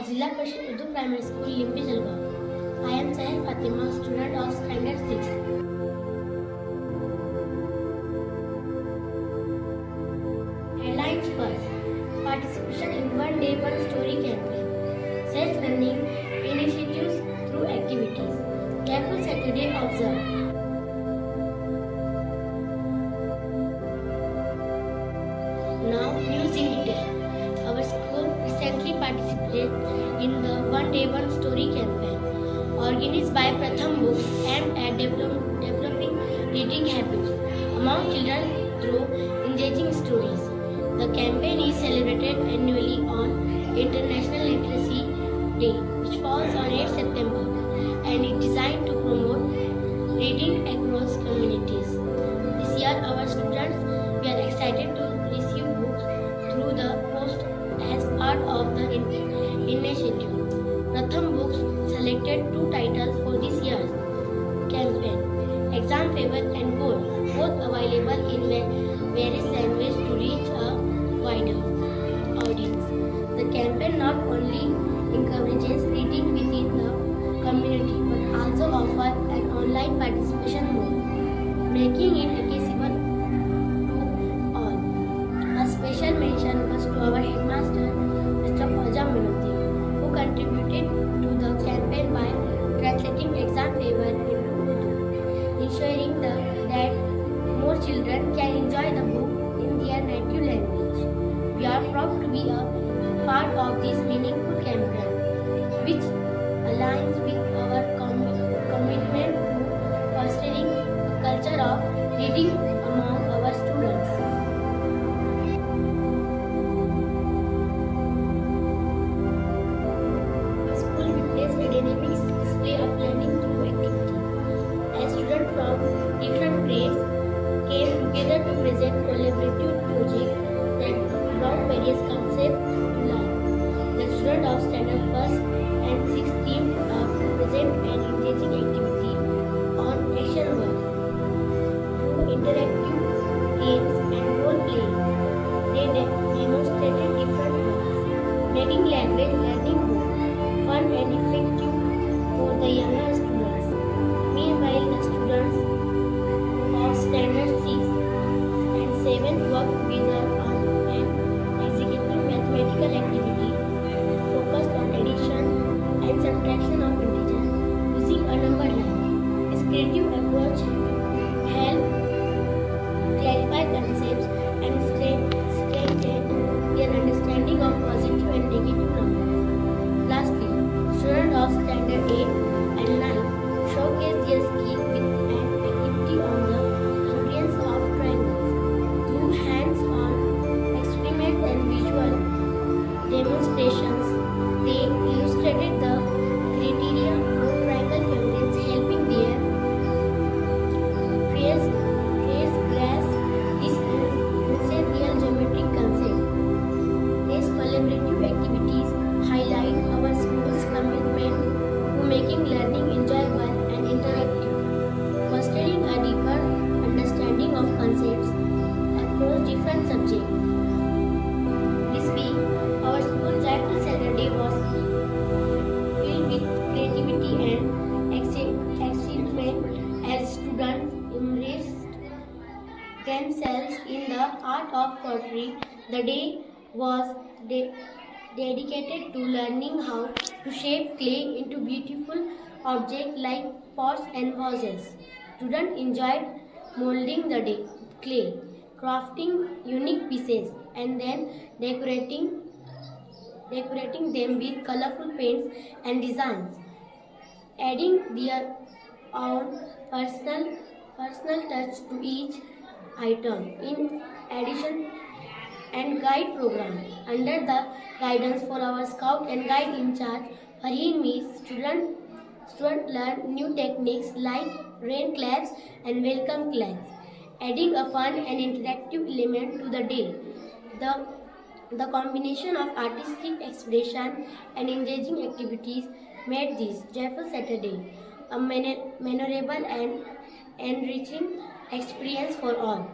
Zilla Parishad Urdu Primary School, Limpi, Jalgaon. I am Sahel Fatima, student of Standard 6. Headlines first. Participation in One Day One Story campaign. Self-learning initiatives through activities. Careful Saturday observed. Now, news in detail. Our school recently participated in the One Day One Story campaign, organized by Pratham Books, aimed at developing reading habits among children through engaging stories. The campaign is celebrated annually on International Literacy Day, which falls on 8 September, and is designed to promote reading across communities. This year, our students were excited to receive books through the post as part of the initiative. Pratham Books selected 2 titles for this year's campaign, Exam Fever and Gold, both available in various languages to reach a wider audience. The campaign not only encourages reading within the community but also offers an online participation mode, making it accessible to all. A special mention was to our headmaster, Mr. Fauza Minuddin, who contributed to the campaign by translating Exam Fever into Urdu, ensuring that more children can enjoy the book in their native language. We are proud to be a part of this meaningful campaign, which aligns with our commitment to fostering a culture of reading among our students. School witnessed a dynamic display of learning through activity, as students from different grades came together to present collaborative projects that brought various concepts to life. The students of Standard 1st and 6th teamed up to present an engaging activity on action work. Through interactive games and role-playing, they demonstrated different ways, making language learning more fun and effective for the younger students. Meanwhile, the students of Standard 6 and 7 worked together on an executive mathematical activity focused on addition and subtraction of integers using a number line. This creative approach helped clarify concepts and strengthen their understanding of positive and negative numbers. Lastly, students of Standard 8 and 9 showcased their skill with an activity on the congruence of triangles. Through hands-on experiments and visual demonstrations, they illustrated the criteria for triangle congruence, helping their peers grasp this essential geometric concept. These collaborative activities highlight our school's commitment to making learning enjoyable and interactive, fostering a deeper understanding of concepts across different subjects. This week, our school Joyful Saturday was filled with creativity and excitement as students immersed themselves in the art of pottery. The day was dedicated to learning how to shape clay into beautiful objects like pots and vases. Students enjoyed molding the clay, crafting unique pieces, and then decorating them with colorful paints and designs, adding their own personal touch to each item. In addition, and guide program under the guidance for our scout and guide in charge Farheen Mees, student learn new techniques like rain claps and welcome claps, adding a fun and interactive element to the day. The combination of artistic expression and engaging activities made this Joyful Saturday a memorable and enriching experience for all.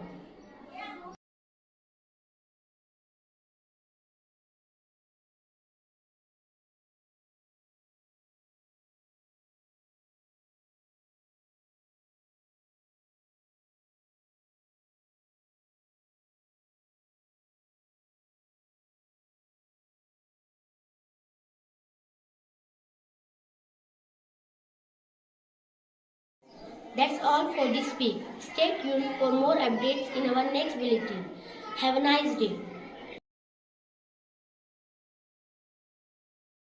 That's all for this week. Stay tuned for more updates in our next bulletin. Have a nice day.